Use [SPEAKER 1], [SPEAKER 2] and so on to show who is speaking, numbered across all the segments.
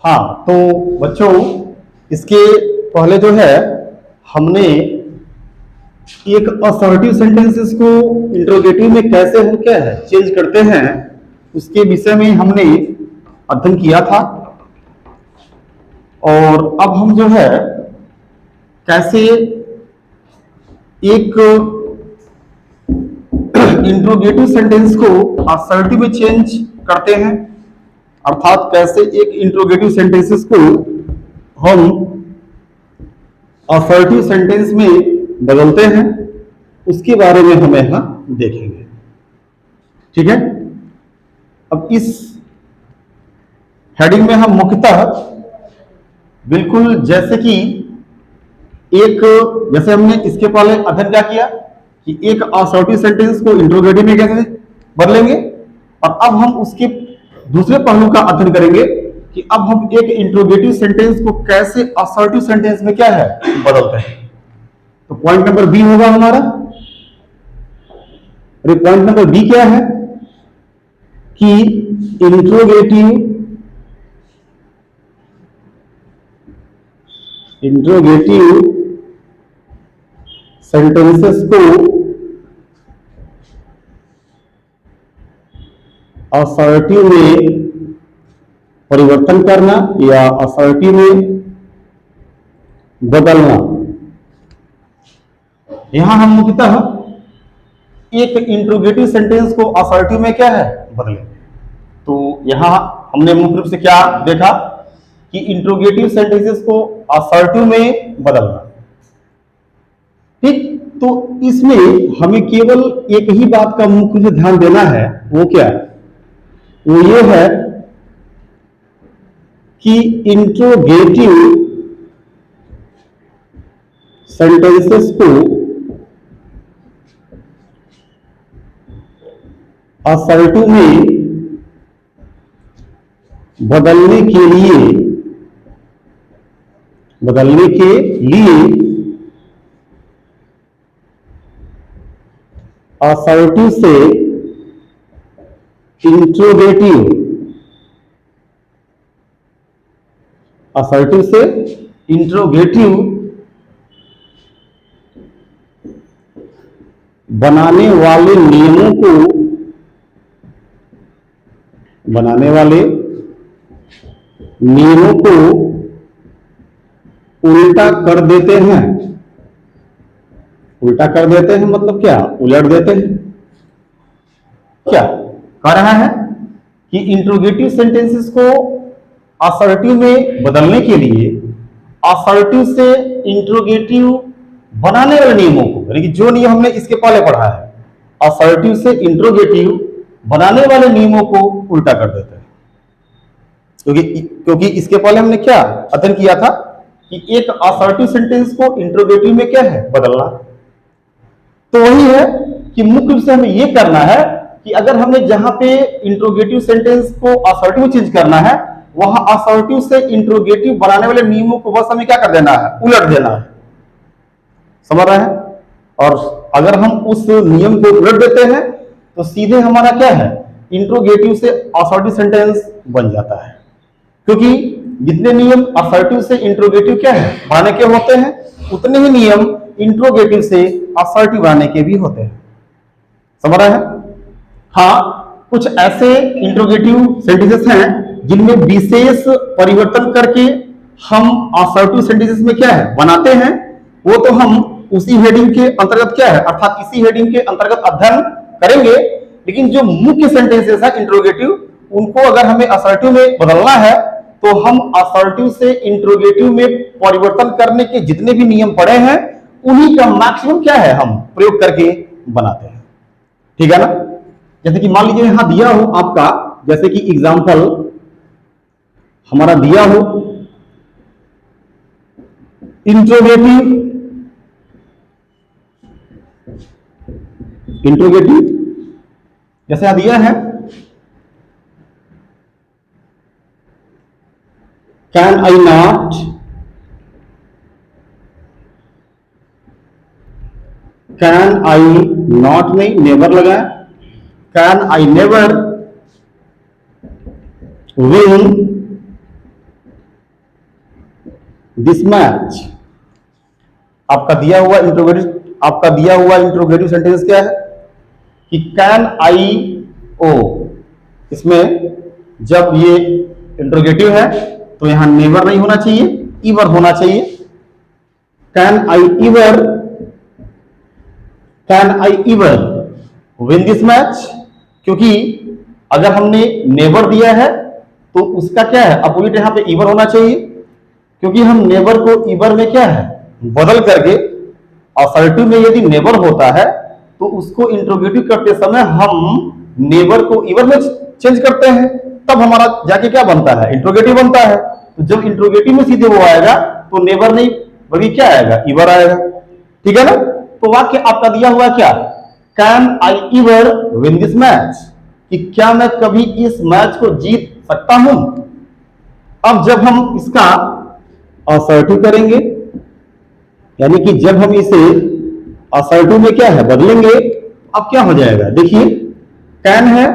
[SPEAKER 1] हाँ, तो बच्चों इसके पहले जो है हमने एक असर्टिव सेंटेंसेस को इंट्रोगेटिव में कैसे हम क्या है चेंज करते हैं उसके विषय में हमने अध्ययन किया था। और अब हम जो है कैसे एक इंट्रोगेटिव सेंटेंस को असर्टिव में चेंज करते हैं, अर्थात कैसे एक इंट्रोगेटिव सेंटेंसेस को हम असर्टिव सेंटेंस में बदलते हैं, उसके बारे में हम यहां देखेंगे। ठीक है, अब इस हेडिंग में हम मुख्यतः बिल्कुल जैसे हमने इसके पहले अध्ययन क्या किया कि एक असर्टिव सेंटेंस को इंट्रोगेटिव में कैसे बदलेंगे, और अब हम उसके दूसरे पहलू का अध्ययन करेंगे कि अब हम एक इंट्रोगेटिव सेंटेंस को कैसे असर्टिव सेंटेंस में क्या है बदलते हैं। तो पॉइंट नंबर बी होगा हमारा। अरे पॉइंट नंबर बी क्या है कि इंट्रोगेटिव सेंटेंसेस को असर्टिव में परिवर्तन करना या असर्टिव में बदलना। यहां हम मुख्यतः एक इंट्रोगेटिव सेंटेंस को असर्टिव में क्या है बदलें। तो यहां हमने मुख्य रूप से क्या देखा कि इंट्रोगेटिव सेंटेंसेस को असर्टिव में बदलना। ठीक, तो इसमें हमें केवल एक ही बात का मुख्य से ध्यान देना है, वो क्या है, वो ये है कि इंट्रोगेटिव सेंटेंसेस को असर्टिव में बदलने के लिए असर्टिव से इंट्रोगेटिव बनाने वाले नियमों को उल्टा कर देते हैं। उल्टा कर देते हैं मतलब क्या, उलट देते हैं। क्या कह रहा है कि इंट्रोगेटिव सेंटेंसेस को असर्टिव में बदलने के लिए असर्टिव से इंट्रोगेटिव बनाने वाले नियमों को, यानी कि जो नियम हमने इसके पहले पढ़ा है, असर्टिव से इंट्रोगेटिव बनाने वाले नियमों को उल्टा कर देते हैं। क्योंकि इसके पहले हमने क्या अध्ययन किया था कि एक असर्टिव सेंटेंस को इंट्रोगेटिव में क्या है बदलना। तो वही है कि मुख्य रूप से हमें यह करना है कि अगर हमें जहां पे इंट्रोगेटिव सेंटेंस को असर्टिव चेंज करना है, वहां असर्टिव से इंट्रोगेटिव बनाने वाले नियमों को बस हमें क्या कर देना है, उलट देना है। समझ रहे हैं? और अगर हम उस नियम को उलट देते हैं तो सीधे हमारा क्या है, इंट्रोगेटिव से असर्टिव सेंटेंस बन जाता है। क्योंकि जितने नियम असर्टिव से इंट्रोगेटिव क्या है बनाने के होते हैं, उतने ही नियम इंट्रोगेटिव से असर्टिव बनाने के भी होते हैं। समझ रहे हैं? हाँ, कुछ ऐसे इंट्रोगेटिव सेंटेंसेस हैं जिनमें विशेष परिवर्तन करके हम असर्टिव सेंटेंसेस में क्या है बनाते हैं। वो तो हम उसी हेडिंग के अंतर्गत क्या है, अर्थात इसी हेडिंग के अंतर्गत अध्ययन करेंगे। लेकिन जो मुख्य सेंटेंसेस है इंट्रोगेटिव, उनको अगर हमें असर्टिव में बदलना है तो हम असर्टिव से इंट्रोगेटिव में परिवर्तन करने के जितने भी नियम पढ़े हैं, उन्हीं का मैक्सिमम क्या है हम प्रयोग करके बनाते हैं। ठीक है ना? जैसे कि मान लीजिए यहां दिया हो आपका, जैसे कि एग्जाम्पल हमारा दिया हो इंट्रोगेटिव जैसे यहां दिया है, कैन आई नॉट में नेवर लगाए, can I never win this match. आपका दिया हुआ इंट्रोगेटिव सेंटेंस क्या है कि कैन आई ओ। इसमें जब ये इंट्रोगेटिव है तो यहां नेवर नहीं होना चाहिए, ईवर होना चाहिए। Can I ईवर win this match, क्योंकि अगर हमने नेवर दिया है तो उसका क्या है अपोजिट यहां पे ईवर होना चाहिए, क्योंकि हम नेवर को ईवर में क्या है बदल करके असर्टिव में यदि नेवर होता है तो उसको इंट्रोगेटिव करते समय हम नेवर को ईवर में चेंज करते हैं, तब हमारा जाके क्या बनता है इंट्रोगेटिव बनता है। तो जब इंट्रोगेटिव में सीधे वो आएगा तो नेवर नहीं बल्कि क्या आएगा ईवर आएगा। ठीक है ना। तो वाक्य आपका दिया हुआ क्या, can I ईवर win this match, कि क्या मैं कभी इस मैच को जीत सकता हूं। अब जब हम इसका असर्टिव करेंगे, यानी कि जब हम इसे असर्टिव में क्या है बदलेंगे, अब क्या हो जाएगा देखिए, कैन है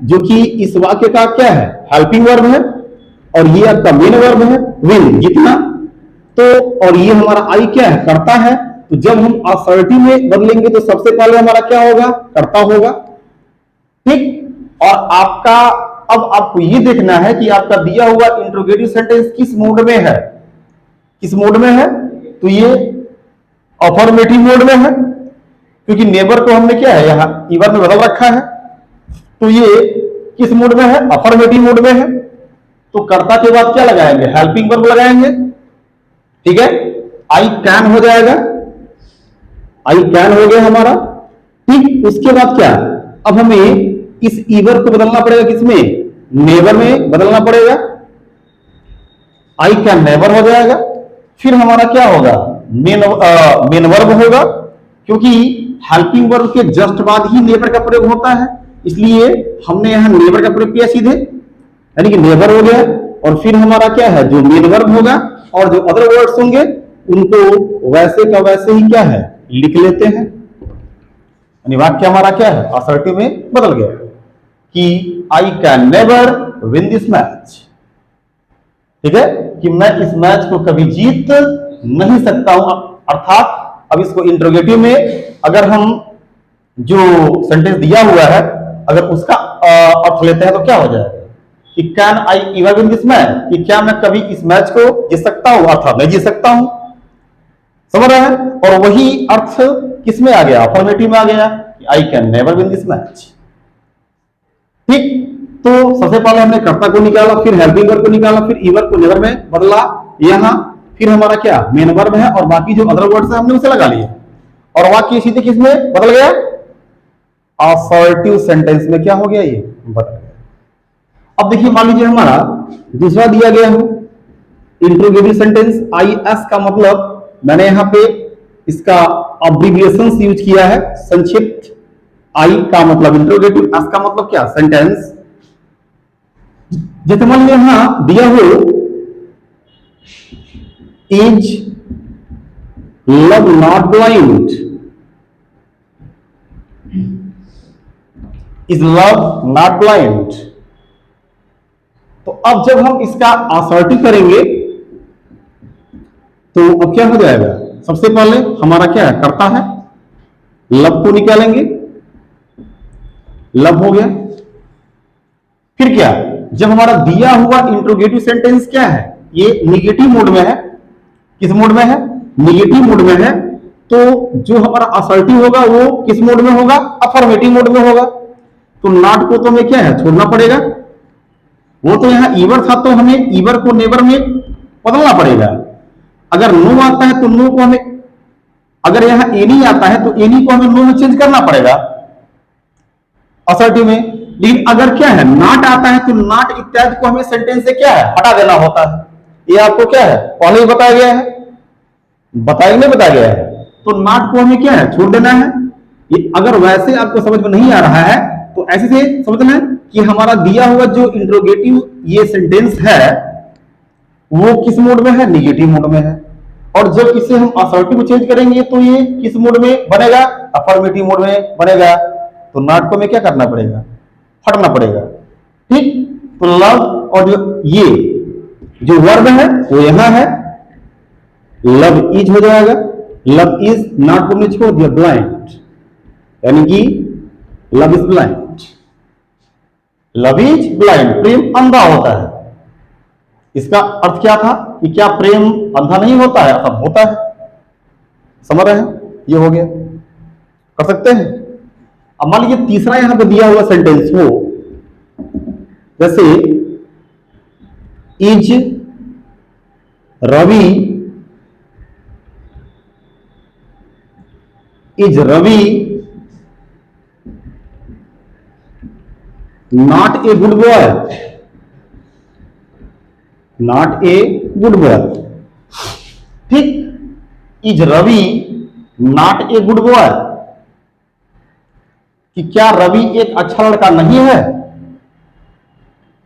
[SPEAKER 1] जो कि इस वाक्य का क्या है हेल्पिंग वर्ब है, और ये आपका मेन वर्ब है विन जीतना। तो और ये हमारा आई क्या है करता है। तो जब हम असर्टिव में बदलेंगे तो सबसे पहले हमारा क्या होगा करता होगा। ठीक। और आपका अब आपको ये देखना है कि आपका दिया हुआ इंट्रोगेटिव सेंटेंस किस मोड में है। किस मोड में है, तो ये अफर्मेटिव मोड में है, क्योंकि नेबर को हमने क्या है यहां ईवर में बदल रखा है। तो ये किस मोड में है अफर्मेटिव मोड में है। तो कर्ता के बाद क्या लगाएंगे हेल्पिंग वर्ब लगाएंगे। ठीक है। आई कैन हो जाएगा, आई कैन हो गया हमारा। ठीक। उसके बाद क्या, अब हमें इस ईवर को बदलना पड़ेगा, किसमें नेवर में बदलना पड़ेगा। आई कैन नेवर हो जाएगा। फिर हमारा क्या होगा मेन वर्ब होगा, क्योंकि हेल्पिंग वर्ब के जस्ट बाद ही नेवर का प्रयोग होता है, इसलिए हमने यहां नेवर का प्रयोग किया सीधे, यानी कि नेवर हो गया। और फिर हमारा क्या है जो मेन वर्ब होगा, और जो अदर वर्ड्स होंगे उनको वैसे का वैसे ही क्या है लिख लेते हैं। यानी वाक्य हमारा क्या है असर्टिव में बदल गया कि I can never win this match. ठीक है, कि मैं इस मैच को कभी जीत नहीं सकता हूं। अर्थात अब इसको इंट्रोगेटिव में अगर हम जो सेंटेंस दिया हुआ है अगर उसका अर्थ लेते हैं तो क्या हो जाएगा कि can I इवर win this match, कि क्या मैं कभी इस मैच को जीत सकता हूं, अर्थात मैं जीत सकता हूं। समझ रहा है। और वही अर्थ किस में आ गया अफर्मेटिव में आ गया कि I can never win this match. ठीक। तो सबसे पहले हमने कर्ता को निकाला, फिर हेल्पिंग वर्ब को निकाला, फिर ईवर को नेवर में बदला यहां, फिर हमारा क्या मेन वर्ब है और बाकी जो अदर वर्ड्स है हमने उसे लगा लिए, और वाक्य सीधे किस में बदल गया असर्टिव सेंटेंस में क्या हो गया ये बदल गया। अब देखिए मान लीजिए हमारा दूसरा दिया गया हो इंट्रोगेटिव सेंटेंस आई एस का मतलब मैंने यहां पे इसका अब्रिविएशन यूज किया है संक्षिप्त। आई का मतलब इंट्रोगेटिव, एस का मतलब क्या सेंटेंस। जैसे मान लीजिए यहां दिया हो is love not blind, is love not blind. तो अब जब हम इसका असर्टिव करेंगे तो अब क्या हो जाएगा, सबसे पहले हमारा क्या है करता है, लव को निकालेंगे, लव हो गया। फिर क्या, जब हमारा दिया हुआ इंट्रोगेटिव सेंटेंस क्या है ये निगेटिव मोड में है। किस मोड में है निगेटिव मोड में है। तो जो हमारा असर्टिव होगा वो किस मोड में होगा अफर्मेटिव मोड में होगा। तो नॉट को तो हमें क्या है छोड़ना पड़ेगा, वो तो यहां ईवर था तो हमें ईवर को नेवर में बदलना पड़ेगा। अगर नो आता है तो नो को हमें, अगर यहां एनी आता है तो एनी को हमें नो में चेंज करना पड़ेगा असर्टिव में। लेकिन अगर क्या है नॉट आता है तो नॉट इत्यादि को हमें सेंटेंस से क्या है हटा देना होता है। ये आपको क्या है पहले ही बताया गया है, बताया नहीं बताया गया है। तो नॉट को हमें क्या है छोड़ देना है। ये अगर वैसे आपको समझ में नहीं आ रहा है तो ऐसे से समझना है कि हमारा दिया हुआ जो इंट्रोगेटिव ये सेंटेंस है वो किस मोड में है निगेटिव मोड में है। और जब इसे हम असर्टिव में चेंज करेंगे तो ये किस मोड में बनेगा अफर्मेटिव मोड में बनेगा। तो नॉट को हमें क्या करना पड़ेगा हटना पड़ेगा। ठीक। तो लव और जो ये जो वर्ब है वो यहां है लव इज हो जाएगा, लव इज नॉट को हमने छोड़ दिया ब्लाइंड, यानी कि love is blind, love is blind, प्रेम अंधा होता है। इसका अर्थ क्या था कि क्या प्रेम अंधा नहीं होता है? अर्थात होता है। समझ रहे हैं? ये हो गया, कर सकते हैं। अब मान लीजिए तीसरा यहां पे दिया हुआ सेंटेंस हो, जैसे is Ravi, is Ravi not a good boy, not a good boy. ठीक, is Ravi not a good boy, कि क्या रवि एक अच्छा लड़का नहीं है?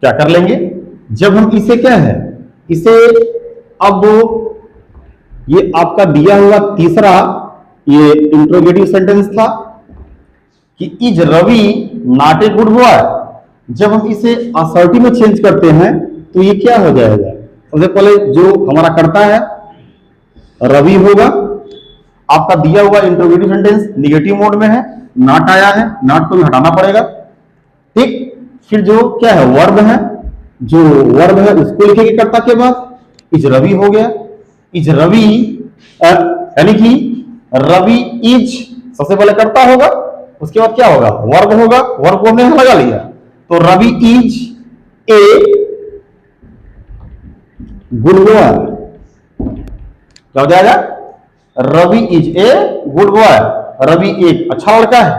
[SPEAKER 1] क्या कर लेंगे जब हम इसे क्या है, इसे अब ये आपका दिया हुआ तीसरा ये इंट्रोगेटिव सेंटेंस था कि is Ravi not a good boy, जब हम इसे असर्टिव में चेंज करते हैं तो ये क्या हो जाएगा? सबसे पहले जो हमारा करता है रवि होगा। आपका दिया हुआ इंट्रोगेटिव सेंटेंस निगेटिव मोड में है, नॉट आया है, नॉट को भी हटाना पड़ेगा। ठीक, फिर जो क्या है वर्ब है, जो वर्ब है उसको लिखेंगे कर्ता के बाद, इज रवि हो गया। इज रवि यानी कि रवि इज सबसे पहले कर्ता होगा, उसके बाद क्या होगा वर्ब होगा, वर्ब को हमने यहां लगा लिया, तो Ravi is a good boy, क्या हो जाएगा? Ravi is a good boy, Ravi एक अच्छा लड़का है।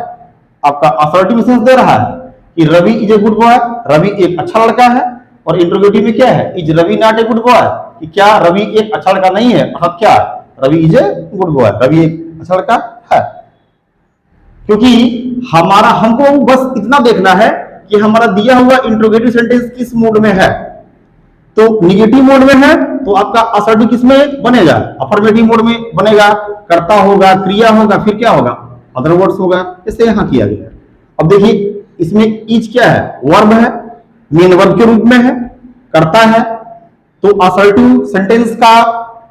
[SPEAKER 1] आपका असर्टिव सेंस दे रहा है कि Ravi is a good boy, Ravi एक अच्छा लड़का है। और इंट्रोगेटिव में क्या है, is Ravi not a good boy, कि क्या रवि एक अच्छा लड़का नहीं है? अर्थात क्या Ravi is a good boy, Ravi एक अच्छा लड़का है। क्योंकि हमारा हमको बस इतना देखना है कि हमारा दिया हुआ इंट्रोगेटिव सेंटेंस किस मोड में है। तो निगेटिव मोड में है तो आपका असर्टिव किस में बनेगा? अफर्मेटिव मोड में बनेगा। कर्ता होगा, क्रिया होगा, फिर क्या होगा? अदर वर्ड्स होगा। इसे यहां किया गया। अब देखिए इसमें इज क्या है? वर्ब है, मेन वर्ब के रूप में है, कर्ता है। तो असर्टिव सेंटेंस का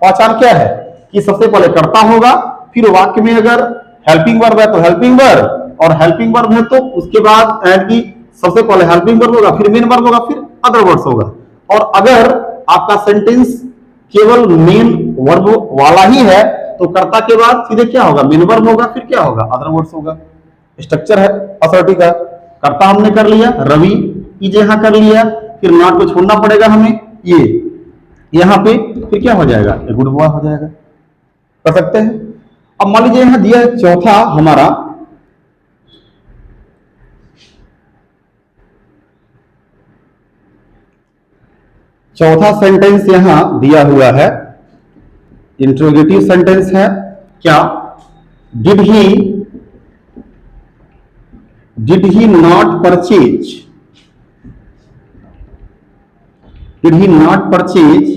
[SPEAKER 1] पहचान क्या है कि सबसे पहले कर्ता होगा, फिर वाक्य में अगर हेल्पिंग वर्ब है तो हेल्पिंग वर्ब, और हेल्पिंग वर्ब है तो उसके बाद एंड की सबसे पहले हेल्पिंग वर्ब होगा, फिर मेन वर्ब होगा, फिर अदर वर्ड्स होगा। और अगर आपका सेंटेंस केवल मेन वर्ब वाला ही है तो कर्ता के बाद सीधे क्या होगा? मेन वर्ब होगा, फिर क्या होगा? अदर वर्ड्स होगा। स्ट्रक्चर है असर्टिव का। कर्ता हमने कर लिया रवि, इज यहां कर लिया, फिर नॉट को छोड़ना पड़ेगा हमें, ये यहां पे फिर क्या हो जाएगा? ए गुड बॉय हो जाएगा। कर सकते हैं। अब मान लीजिए यहां दिया है चौथा हमारा, चौथा सेंटेंस यहां दिया हुआ है, इंट्रोगेटिव सेंटेंस है। क्या? Did he not purchase, did he not purchase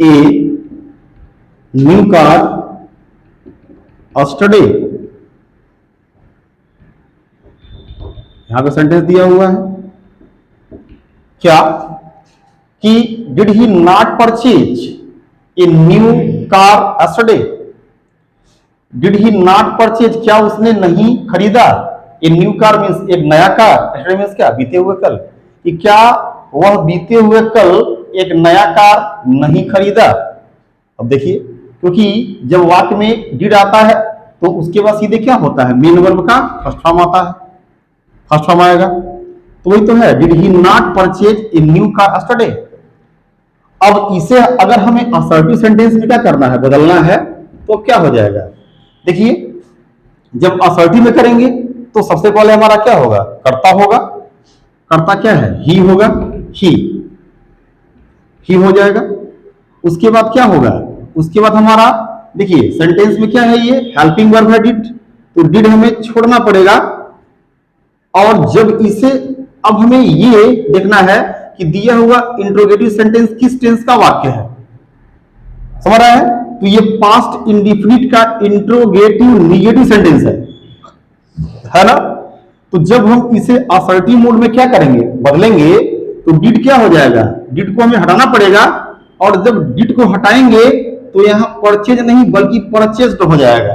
[SPEAKER 1] a new car yesterday? यहां पे सेंटेंस दिया हुआ है क्या कि did he not purchase a new car yesterday? Did he not purchase, क्या उसने नहीं खरीदा? ए न्यू कार मीन्स एक नया कार, yesterday मीन्स क्या? बीते हुए कल। कि क्या वह बीते हुए कल एक नया कार नहीं खरीदा? अब देखिए, क्योंकि जब वाक्य में डिड आता है तो उसके बाद सीधे क्या होता है? मेन वर्ब का फर्स्ट फॉर्म आता है, फर्स्ट फॉर्म आएगा। तो वही तो है, did he not purchase a new car yesterday। अब इसे अगर हमें असर्टिव सेंटेंस में क्या करना है? बदलना है, तो क्या हो जाएगा? देखिए, जब असर्टिव में करेंगे तो सबसे पहले हमारा क्या होगा? कर्ता होगा। कर्ता क्या है? ही होगा, ही हो जाएगा। उसके बाद क्या होगा? उसके बाद हमारा देखिए सेंटेंस में क्या है? ये हेल्पिंग वर्ब है डिड, तो डिड हमें छोड़ना पड़ेगा। और जब इसे अब हमें ये देखना है कि दिया हुआ इंट्रोगेटिव सेंटेंस किस टेंस का वाक्य है। समझ रहा है? तो ये पास्ट इंडिफिनिट का इंट्रोगेटिव निगेटिव सेंटेंस है ना? तो जब हम इसे असर्टिव मोड में क्या करेंगे? बदलेंगे, तो डिड क्या हो जाएगा? डिड को हमें हटाना पड़ेगा। और जब डिड को हटाएंगे तो यहां परचेज नहीं बल्कि परचेज्ड हो जाएगा,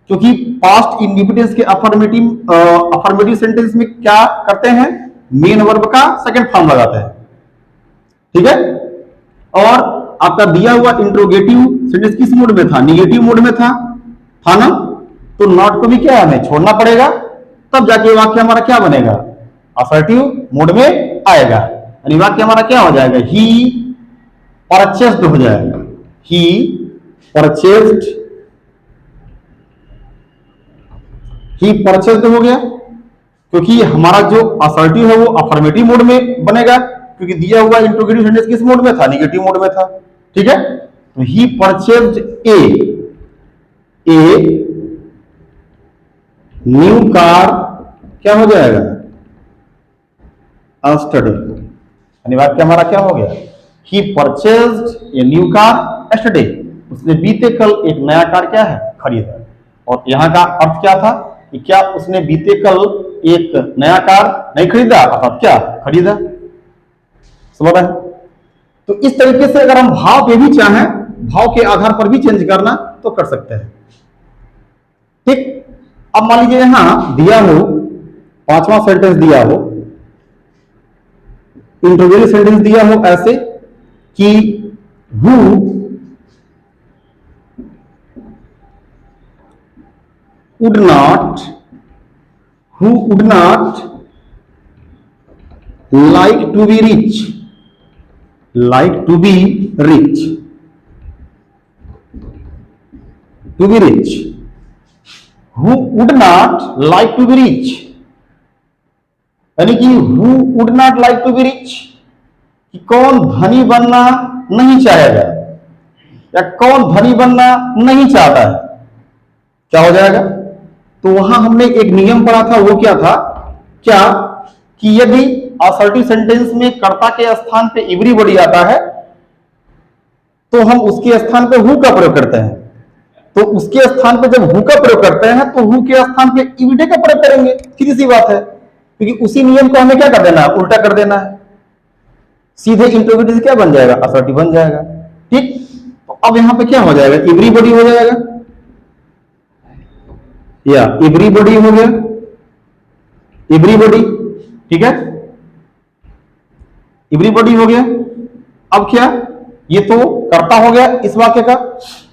[SPEAKER 1] क्योंकि पास्ट इंडिपेंडेंस के अफर्मेटिव सेंटेंस में क्या करते हैं, मेन वर्ब का सेकंड फॉर्म लगाते हैं। ठीक है, और आपका दिया हुआ इंट्रोगेटिव सेंटेंस किस मोड में था, निगेटिव मोड में था ना, तो नॉट को भी क्या हमें छोड़ना पड़ेगा, तब जाके वाक्य हमारा क्या बनेगा, असर्टिव मोड में आएगा, यानी वाक्य हमारा क्या हो जाएगा, ही परचेस्ड हो जाएगा, ही परचेस्ड, ही परचेस्ड हो गया, क्योंकि हमारा जो असर्टिव है वो अफर्मेटिव मोड में बनेगा, क्योंकि दिया हुआ इंट्रोगेटिव सेंटेंस किस मोड में था, निगेटिव मोड में था। ठीक है, तो ही परचेज्ड ए न्यू कार क्या हो जाएगा, यस्टरडे, यानी वाक्य हमारा क्या हो गया, he purchased a new car yesterday, उसने बीते कल एक नया कार क्या है, खरीदा। और यहां का अर्थ क्या था कि क्या उसने बीते कल एक नया कार नहीं खरीदा, अर्थात क्या खरीदा, समझ रहे हैं। तो इस तरीके से अगर हम भाव पे भी चाहें, भाव के आधार पर भी चेंज करना तो कर सकते हैं। ठीक, अब मान लीजिए यहां दिया हो, पांचवा सेंटेंस दिया हो, इंटरव्यू सेंटेंस दिया हो ऐसे कि who would not like to be rich, like to be rich, to be rich, who would not like to be rich, यानी कि who would not like to be rich, कि कौन धनी बनना नहीं चाहेगा या कौन धनी बनना नहीं चाहता है, क्या हो जाएगा। तो वहां हमने एक नियम पढ़ा था, वो क्या था, क्या कि यदि असर्टिव सेंटेंस में कर्ता के स्थान पे एवरीबॉडी आता है तो हम उसके स्थान पे हु का प्रयोग करते हैं, तो उसके स्थान पे जब हु का प्रयोग करते हैं तो हु के स्थान पे एवरीडे का प्रयोग करेंगे, सीधी सी बात है, क्योंकि उसी नियम को हमें क्या कर देना है, उल्टा कर देना है, सीधे इंट्रोगेटिव से क्या बन जाएगा, असर्टिव बन जाएगा। ठीक, तो अब यहां पे क्या हो जाएगा, एवरीबॉडी हो जाएगा, या एवरीबॉडी हो गया, एवरीबॉडी, ठीक है, एवरीबॉडी हो गया। अब क्या, ये तो कर्ता हो गया इस वाक्य का।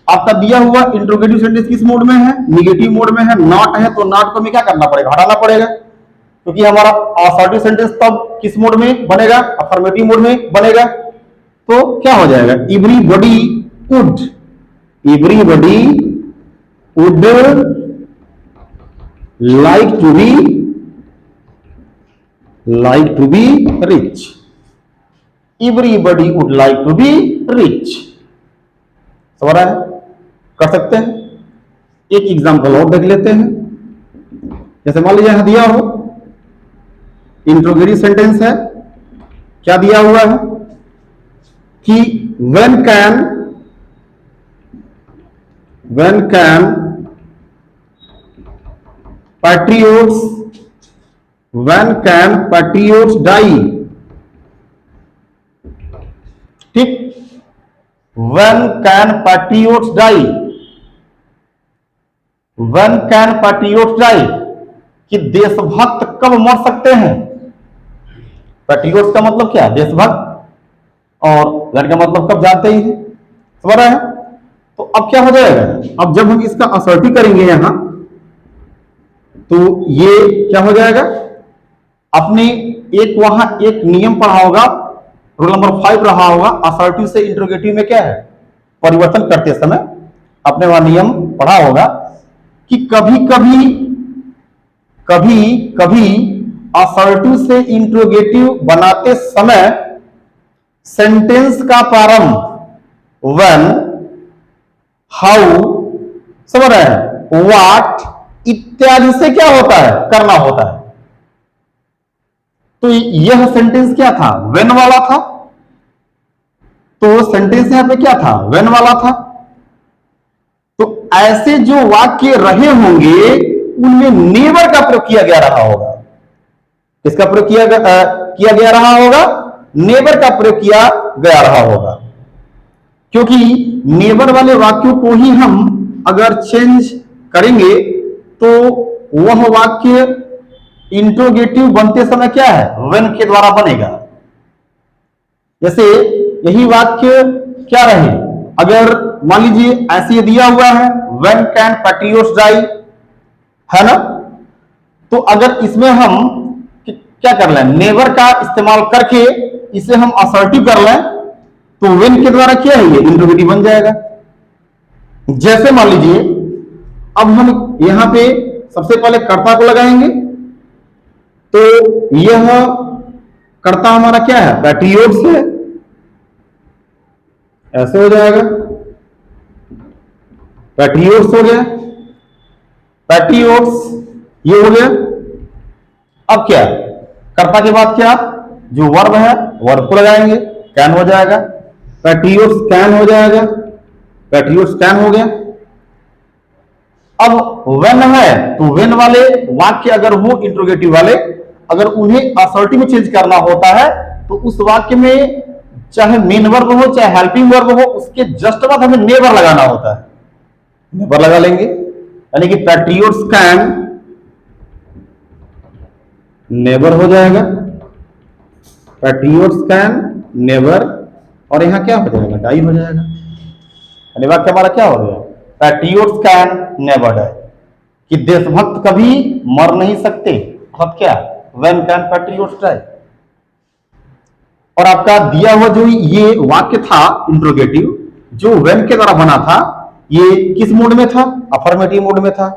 [SPEAKER 1] आपका दिया हुआ इंट्रोगेटिव सेंटेंस किस मोड में है, निगेटिव मोड में है, नॉट है, तो नॉट को हमें क्या करना पड़ेगा, हटाना पड़ेगा, क्योंकि हमारा असर्टिव सेंटेंस तब किस मोड में बनेगा, अफर्मेटिव मोड में बनेगा। तो क्या हो जाएगा, everybody would, everybody would like to be rich, everybody would like to be rich, समझ रहा है, कर सकते हैं। एक एग्जांपल और देख लेते हैं, जैसे मान लीजिए यहां दिया हो इंट्रोगेटिव सेंटेंस है, क्या दिया हुआ है कि when can patriots die, ठीक, when can patriots die, when can patriots die, कि देशभक्त कब मर सकते हैं। पैट्रियोट्स का मतलब क्या, देशभक्त, और when का मतलब कब जानते ही हैं, समझ रहे हैं। तो अब क्या हो जाएगा, अब जब हम इसका असर्टिव करेंगे यहां, तो ये क्या हो जाएगा, अपने एक वहां एक नियम पढ़ा होगा, रूल नंबर 5 रहा होगा, असर्टिव से इंट्रोगेटिव में क्या है, परिवर्तन करते समय अपने वहां नियम पढ़ा होगा कि कभी असर्टिव से इंट्रोगेटिव बनाते समय सेंटेंस का प्रारंभ when, how, समझ रहे हैं, what इत्यादि से क्या होता है, करना होता है। तो यह सेंटेंस क्या था, when वाला था, तो सेंटेंस यहां पे क्या था, when वाला था। तो ऐसे जो वाक्य रहे होंगे उनमें नेवर का प्रयोग किया गया रहा होगा, किसका प्रयोग किया गया रहा होगा, नेवर का प्रयोग किया गया रहा होगा। क्योंकि नेबर वाले वाक्यों को ही हम अगर चेंज करेंगे तो वह वाक्य इंट्रोगेटिव बनते समय क्या है, व्हेन के द्वारा बनेगा। जैसे यही वाक्य क्या रहे, अगर मान लीजिए ऐसे दिया हुआ है व्हेन कैन पैट्रियोट्स डाई, है ना, तो अगर इसमें हम क्या कर लें, नेवर का इस्तेमाल करके इसे हम असर्टिव कर लें तो व्हेन के द्वारा क्या है, ये इंट्रोगेटिव बन जाएगा। जैसे मान लीजिए अब हम यहां पे सबसे पहले कर्ता को लगाएंगे, तो यह कर्ता हमारा क्या है, पैट्रियोट्स है, ऐसे हो जाएगा, पैट्रियोट्स हो गया, पैट्रियोट्स ये हो गया। अब क्या, कर्ता के बाद क्या, जो वर्ब है वर्ब को लगाएंगे, कैन हो जाएगा, पैट्रियोट्स कैन हो जाएगा, पैट्रियोट्स कैन हो गया। अब व्हेन है तो व्हेन वाले वाक्य अगर हो इंट्रोगेटिव वाले, अगर उन्हें असर्टिव में चेंज करना होता है तो उस वाक्य में चाहे मेन वर्ब हो चाहे हेल्पिंग वर्ब हो, उसके जस्ट बाद हमें नेवर लगाना होता है, नेवर लगा लेंगे, यानी कि पैट्रियोट्स कैन नेवर हो जाएगा, पैट्रियोट्स कैन नेवर, और यहां क्या हो जाएगा, डाई हो जाएगा। यानी वाक्य हमारा क्या हो गया, पैट्रियोट्स कैन नेवर डाई, कि देशभक्त कभी मर नहीं सकते, अब क्या, व्हेन कैन पैट्रियोट्स डाई। और आपका दिया हुआ जो ये वाक्य था इंट्रोगेटिव, जो व्हेन के द्वारा बना था, ये किस मोड में था, अफर्मेटिव मोड में था।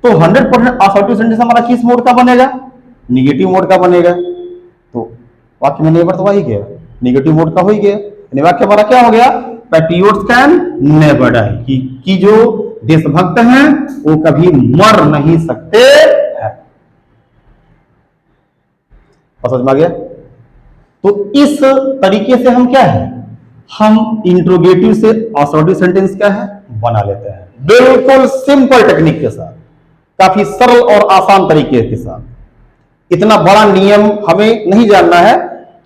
[SPEAKER 1] तो 100% असर्टिव सेंटेंस हमारा किस मोड का बनेगा, निगेटिव मोड का बनेगा। तो वाक्य में नेवर तो वही गया, निगेटिव मोड का हो ही गया, यानी वाक्य हमारा क्या हो गया, पैट्रियोट्स कैन नेवर डाई, कि जो देशभक्त हैं वो कभी मर नहीं सकते हैं। समझ में आ गया। तो इस तरीके से हम क्या है, हम इंट्रोगेटिव से असर्टिव सेंटेंस क्या है बना लेते हैं, बिल्कुल सिंपल टेक्निक के साथ, काफी सरल और आसान तरीके के साथ। इतना बड़ा नियम हमें नहीं जानना है,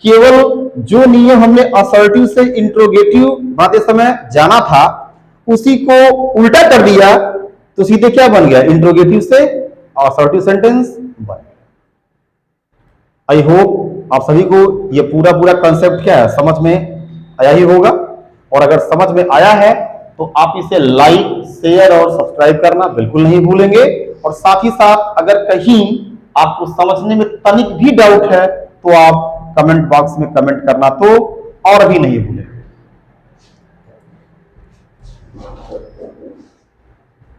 [SPEAKER 1] केवल जो नियम हमने असर्टिव से इंट्रोगेटिव बनाते समय जाना था उसी को उल्टा कर दिया तो सीधे क्या बन गया, इंट्रोगेटिव से असर्टिव सेंटेंस बन गया। आई होप आप सभी को ये पूरा कंसेप्ट क्या है समझ में आया ही होगा, और अगर समझ में आया है तो आप इसे लाइक शेयर और सब्सक्राइब करना बिल्कुल नहीं भूलेंगे। और साथ ही साथ अगर कहीं आपको समझने में तनिक भी डाउट है तो आप कमेंट बॉक्स में कमेंट करना तो और भी नहीं भूलेंगे।